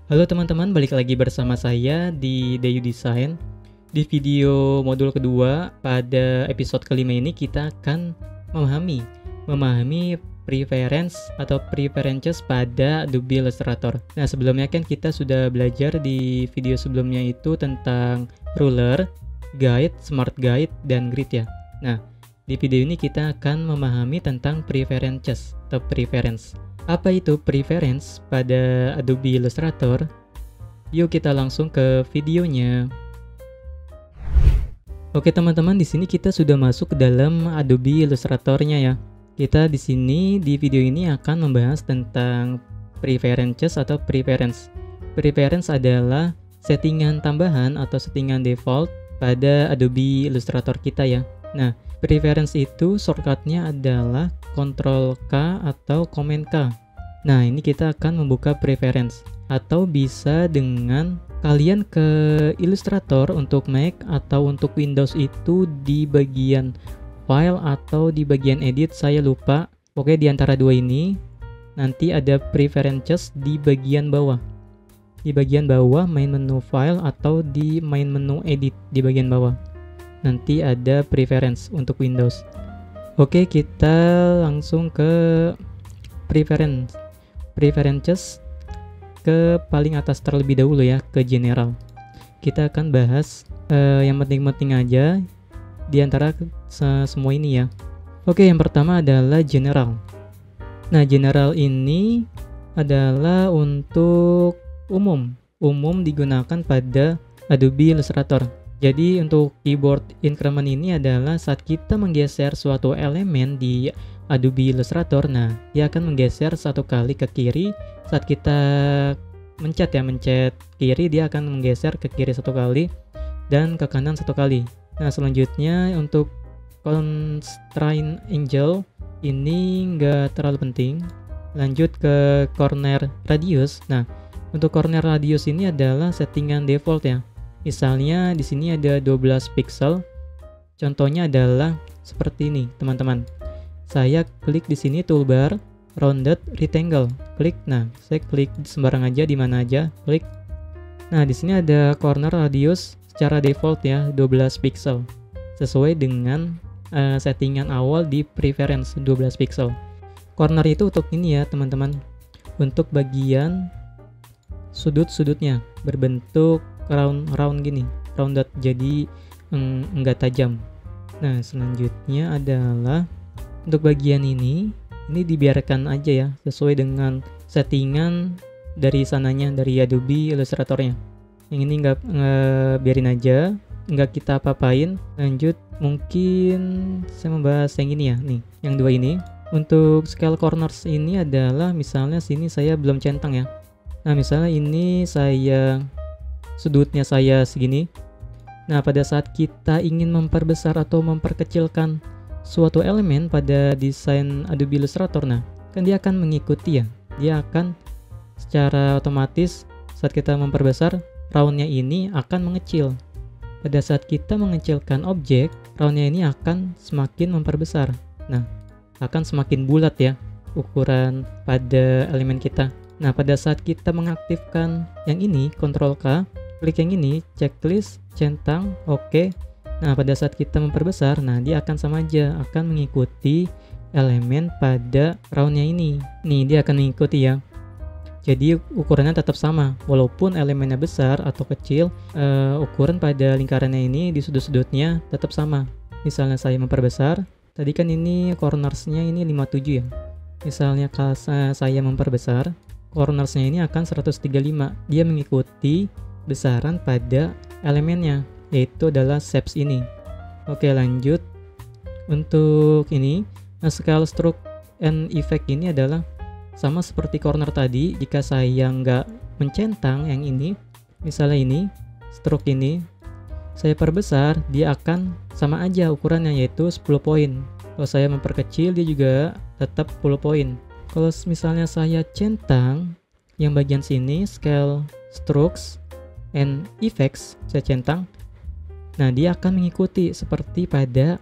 Halo teman-teman, balik lagi bersama saya di Dayu Design. Di video modul kedua pada episode kelima ini kita akan memahami preference atau preferences pada Adobe Illustrator. Nah, sebelumnya kan kita sudah belajar di video sebelumnya itu tentang ruler, guide, smart guide, dan grid ya. Nah, di video ini kita akan memahami tentang preferences atau preference. Apa itu preference pada Adobe Illustrator? Yuk kita langsung ke videonya. Oke teman-teman, di sini kita sudah masuk ke dalam Adobe Illustrator-nya ya. Kita di sini di video ini akan membahas tentang preferences atau preference. Preference adalah settingan tambahan atau settingan default pada Adobe Illustrator kita ya. Nah, preference itu shortcutnya adalah Ctrl K atau Command K. Nah, ini kita akan membuka preference, atau bisa dengan kalian ke Illustrator untuk Mac atau untuk Windows itu di bagian file atau di bagian edit, saya lupa. Oke, di antara dua ini nanti ada preferences di bagian bawah. Di bagian bawah main menu file atau di main menu edit di bagian bawah. Nanti ada preference untuk Windows. Oke, kita langsung ke preferences ke paling atas terlebih dahulu ya, ke general. Kita akan bahas yang penting-penting aja di antara semua ini ya. Oke, yang pertama adalah general. Nah, general ini adalah untuk umum digunakan pada Adobe Illustrator. Jadi untuk keyboard increment ini adalah saat kita menggeser suatu elemen di Adobe Illustrator, nah dia akan menggeser satu kali ke kiri. Saat kita mencet kiri, dia akan menggeser ke kiri satu kali dan ke kanan satu kali. Nah, selanjutnya untuk constraint angle ini nggak terlalu penting. Lanjut ke corner radius. Nah, untuk corner radius ini adalah settingan default ya. Misalnya di sini ada 12 pixel. Contohnya adalah seperti ini, teman-teman. Saya klik di sini toolbar rounded rectangle. Klik. Nah, saya klik sembarang aja, di mana aja, klik. Nah, di sini ada corner radius secara default ya, 12 pixel. Sesuai dengan settingan awal di preference 12 pixel. Corner itu untuk ini ya, teman-teman. Untuk bagian sudut-sudutnya berbentuk round gini, rounded, jadi enggak tajam. Nah, selanjutnya adalah untuk bagian ini dibiarkan aja ya, sesuai dengan settingan dari sananya, dari Adobe Illustrator-nya. Yang ini enggak biarin aja, enggak kita apa-apain. Lanjut, mungkin saya membahas yang ini ya, nih, yang dua ini. Untuk scale corners ini adalah misalnya sini saya belum centang ya. Nah, misalnya ini sudutnya saya segini. Nah, pada saat kita ingin memperbesar atau memperkecilkan suatu elemen pada desain Adobe Illustrator, nah, kan dia akan mengikuti ya. Dia akan secara otomatis saat kita memperbesar, roundnya ini akan mengecil. Pada saat kita mengecilkan objek, roundnya ini akan semakin memperbesar. Nah, akan semakin bulat ya ukuran pada elemen kita. Nah, pada saat kita mengaktifkan yang ini, Ctrl K, klik yang ini, checklist, centang, oke. Nah, pada saat kita memperbesar, nah dia akan sama aja, akan mengikuti elemen pada roundnya ini. Nih, dia akan mengikuti ya. Jadi ukurannya tetap sama, walaupun elemennya besar atau kecil, ukuran pada lingkarannya ini di sudut-sudutnya tetap sama. Misalnya saya memperbesar, tadi kan ini cornersnya ini 57 ya. Misalnya kalau saya memperbesar, cornersnya ini akan 135. Dia mengikuti besaran pada elemennya, yaitu adalah shapes ini. Oke, lanjut. Untuk ini, scale stroke and effect ini adalah sama seperti corner tadi. Jika saya nggak mencentang yang ini, misalnya ini, stroke ini, saya perbesar, dia akan sama aja ukurannya, yaitu 10 poin. Kalau saya memperkecil, dia juga tetap 10 poin. Kalau misalnya saya centang yang bagian sini, scale strokes and effects, saya centang, nah dia akan mengikuti seperti pada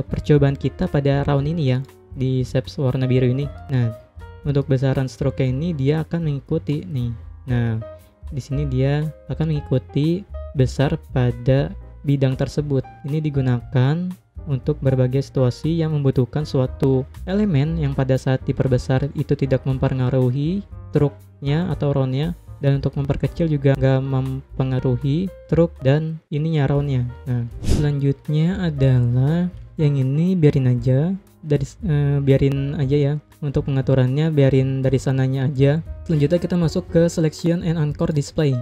percobaan kita pada round ini ya, di shapes warna biru ini. Nah, untuk besaran stroke ini dia akan mengikuti nih Nah, di sini dia akan mengikuti besar pada bidang tersebut. Ini digunakan untuk berbagai situasi yang membutuhkan suatu elemen yang pada saat diperbesar itu tidak mempengaruhi truknya atau roundnya, dan untuk memperkecil juga nggak mempengaruhi truk dan ininya roundnya. Nah, selanjutnya adalah yang ini biarin aja ya. Untuk pengaturannya biarin dari sananya aja. Selanjutnya kita masuk ke selection and anchor display.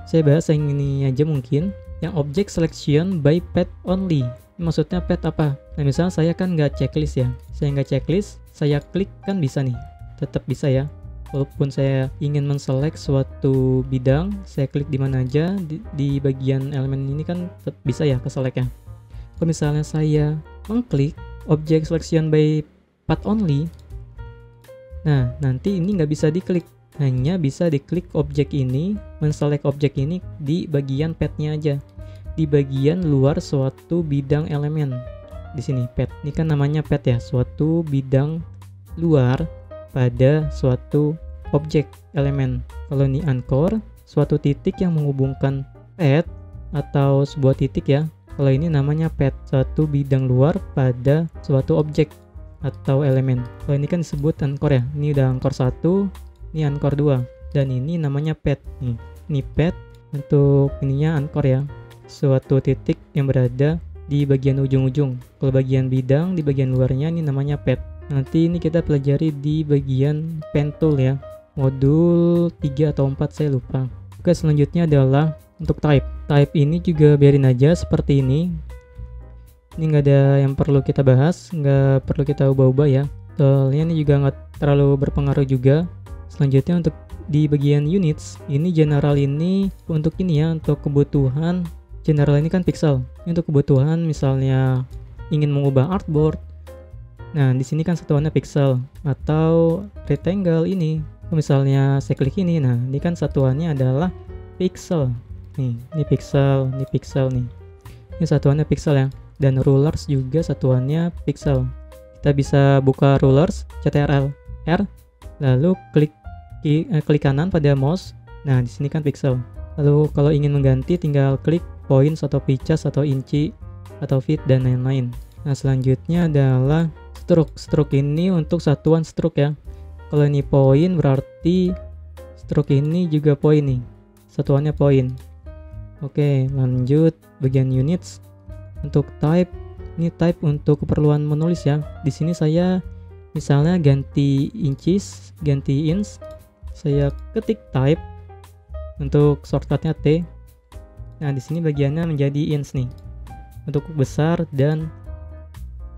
Saya bahas yang ini aja mungkin. Yang object selection by path only. Maksudnya path apa? Nah, misalnya saya kan nggak checklist ya. Saya nggak checklist, saya klik kan bisa nih. Tetap bisa ya. Walaupun saya ingin menselect suatu bidang, saya klik di mana aja di bagian elemen ini kan tetap bisa ya ke select ya. Kalau misalnya saya mengklik object selection by path only, nah nanti ini nggak bisa diklik, hanya bisa diklik objek ini, menselect objek ini di bagian path-nya aja, di bagian luar suatu bidang elemen. Di sini path, ini kan namanya path ya, suatu bidang luar pada suatu objek elemen. Kalau ini anchor, suatu titik yang menghubungkan path atau sebuah titik ya. Kalau ini namanya path, suatu bidang luar pada suatu objek atau elemen. Kalau ini kan disebut anchor ya. Ini udah anchor 1, ini anchor 2, dan ini namanya path nih. Ini path, untuk ininya anchor ya. Suatu titik yang berada di bagian ujung-ujung. Kalau bagian bidang di bagian luarnya ini namanya path. Nanti ini kita pelajari di bagian pen tool ya. Modul 3 atau 4 saya lupa. Oke, selanjutnya adalah untuk type. Type ini juga biarin aja seperti ini. Ini nggak ada yang perlu kita bahas, nggak perlu kita ubah-ubah ya. Soalnya ini juga nggak terlalu berpengaruh juga. Selanjutnya untuk di bagian units, ini general ini untuk ini ya, untuk kebutuhan general ini kan pixel. Ini untuk kebutuhan misalnya ingin mengubah artboard. Nah, di sini kan satuannya pixel atau rectangle ini. Misalnya saya klik ini, nah ini kan satuannya adalah pixel. Nih, ini pixel, ini pixel nih. Ini satuannya pixel ya. Dan rulers juga satuannya pixel. Kita bisa buka rulers, Ctrl R, lalu klik kanan pada mouse. Nah, di sini kan pixel. Lalu kalau ingin mengganti tinggal klik points atau picas atau inci atau feet dan lain-lain. Nah, selanjutnya adalah stroke. Stroke ini untuk satuan stroke ya. Kalau ini poin berarti stroke ini juga poin nih. Satuannya poin. Oke, lanjut bagian units. Untuk type, ini type untuk keperluan menulis ya. Di sini saya misalnya ganti inches, ganti inch. Saya ketik type untuk shortcutnya T. Nah, di sini bagiannya menjadi inch nih. Untuk besar dan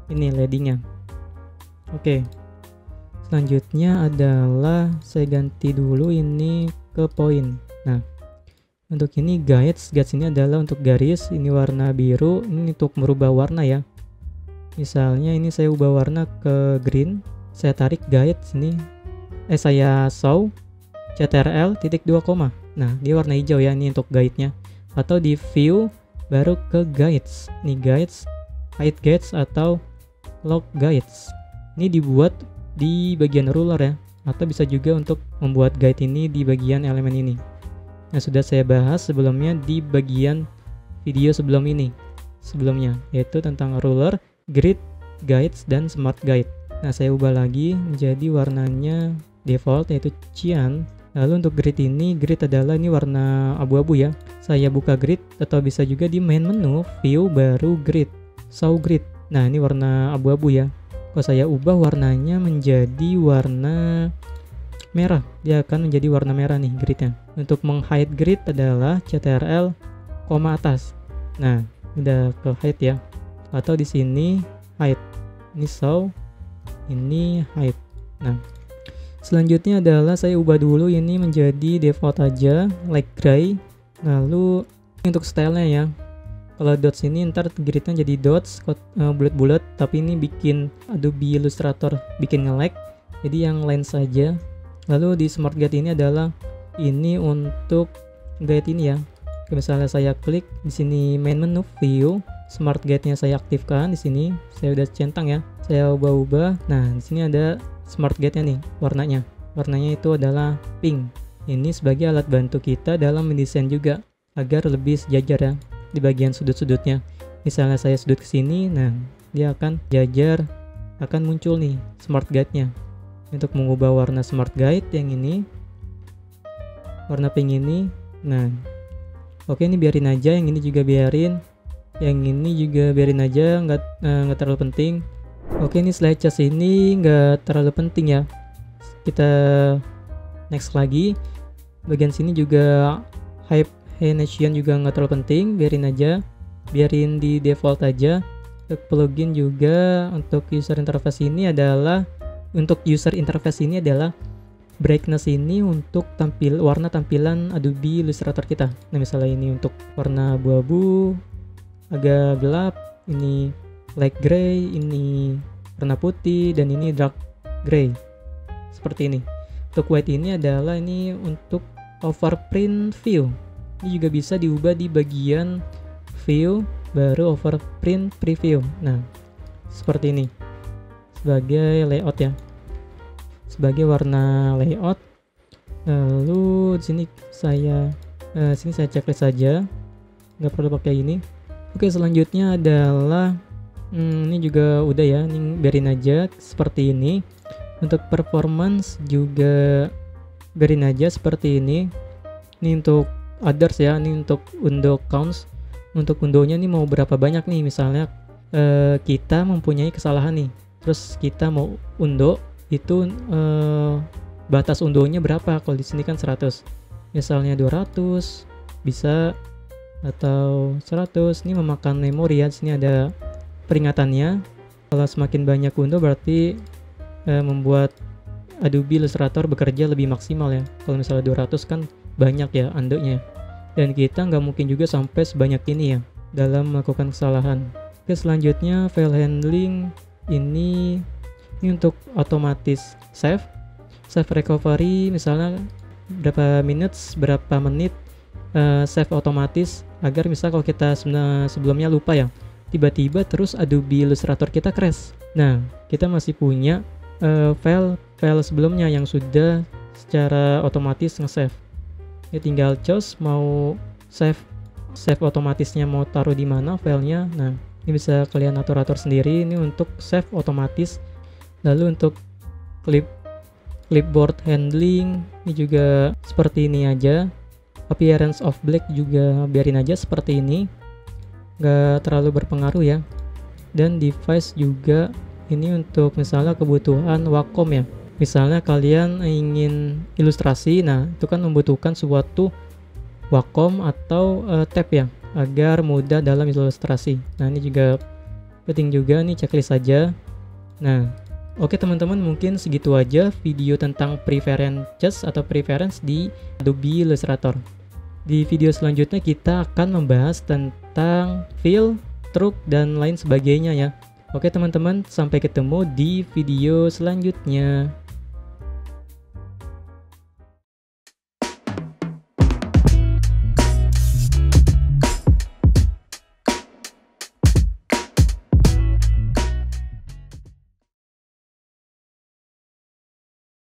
ini leadingnya. Oke. Selanjutnya adalah saya ganti dulu ini ke poin. Nah, untuk ini guides ini adalah untuk garis, ini warna biru, ini untuk merubah warna ya. Misalnya ini saya ubah warna ke green, saya tarik guides ini, saya show Ctrl titik 2 koma. Nah, dia warna hijau ya, ini untuk guide-nya. Atau di view baru ke guides. Ini guides, hide guides atau lock guides. Ini dibuat di bagian ruler ya, atau bisa juga untuk membuat guide ini di bagian elemen ini. Yang sudah saya bahas sebelumnya di bagian video sebelumnya, yaitu tentang ruler, grid, guides, dan smart guide. Nah, saya ubah lagi menjadi warnanya default yaitu cyan. Lalu untuk grid ini, grid adalah ini warna abu-abu ya. Saya buka grid atau bisa juga di main menu view baru grid, show grid. Nah, ini warna abu-abu ya. Kalau saya ubah warnanya menjadi warna merah, dia akan menjadi warna merah nih gridnya. Untuk menghide grid adalah Ctrl koma atas. Nah, udah ke hide ya. Atau di sini hide. Ini show, ini hide. Nah, selanjutnya adalah saya ubah dulu ini menjadi default aja, light gray. Lalu untuk stylenya ya. Kalau dots ini ntar gridnya jadi dots bulat-bulat, tapi ini bikin Adobe Illustrator bikin nge-lag. Jadi yang lain saja. Lalu di smart guide ini adalah ini untuk guide ini ya. Misalnya saya klik di sini main menu view, smart guide-nya saya aktifkan di sini. Saya udah centang ya. Saya ubah-ubah. Nah, di sini ada smart guide-nya nih warnanya. Warnanya itu adalah pink. Ini sebagai alat bantu kita dalam mendesain juga agar lebih sejajar ya di bagian sudut-sudutnya. Misalnya saya sudut ke sini, nah dia akan jajar, akan muncul nih smart guide-nya. Untuk mengubah warna smart guide yang ini, warna pink ini, nah oke, ini biarin aja, yang ini juga biarin, yang ini juga biarin aja, nggak terlalu penting. Oke, ini slide chest ini nggak terlalu penting ya, kita next lagi. Bagian sini juga high nation juga nggak terlalu penting, biarin aja, biarin di default aja. Untuk plugin juga, untuk user interface ini adalah brightness ini untuk warna tampilan Adobe Illustrator kita. Nah misalnya ini untuk warna abu-abu, agak gelap, ini light gray, ini warna putih, dan ini dark gray seperti ini. Untuk white ini adalah ini untuk overprint view. Ini juga bisa diubah di bagian view, baru overprint preview. Nah seperti ini sebagai layout ya, sebagai warna layout. Lalu sini saya checklist saja, nggak perlu pakai ini. Oke, selanjutnya adalah ini juga udah ya, ini biarin aja seperti ini. Untuk performance juga biarin aja seperti ini. Ini untuk others ya, ini untuk undo counts. Untuk undonya nih mau berapa banyak nih, misalnya kita mempunyai kesalahan nih, terus kita mau undo itu batas undonya berapa. Kalau di sini kan 100, misalnya 200 bisa, atau 100. Ini memakan memori ya, di sini ada peringatannya. Kalau semakin banyak undo berarti membuat Adobe Illustrator bekerja lebih maksimal ya. Kalau misalnya 200 kan banyak ya undonya, dan kita nggak mungkin juga sampai sebanyak ini ya dalam melakukan kesalahan. Oke, selanjutnya file handling ini untuk otomatis save recovery, misalnya berapa menit save otomatis, agar misal kalau kita sebelumnya lupa ya, tiba-tiba terus Adobe Illustrator kita crash. Nah kita masih punya file sebelumnya yang sudah secara otomatis nge-save. Ya tinggal choose mau save otomatisnya mau taruh di mana filenya. Nah ini bisa kalian atur sendiri, ini untuk save otomatis. Lalu untuk clipboard handling ini juga seperti ini aja. Appearance of black juga biarin aja seperti ini, nggak terlalu berpengaruh ya. Dan device juga ini untuk misalnya kebutuhan Wacom ya, misalnya kalian ingin ilustrasi, nah itu kan membutuhkan suatu Wacom atau tab ya, agar mudah dalam ilustrasi. Nah ini juga penting juga, nih checklist saja. Nah oke teman-teman, mungkin segitu aja video tentang preferences atau preference di Adobe Illustrator. Di video selanjutnya kita akan membahas tentang fill, stroke, dan lain sebagainya ya. Oke teman-teman, sampai ketemu di video selanjutnya.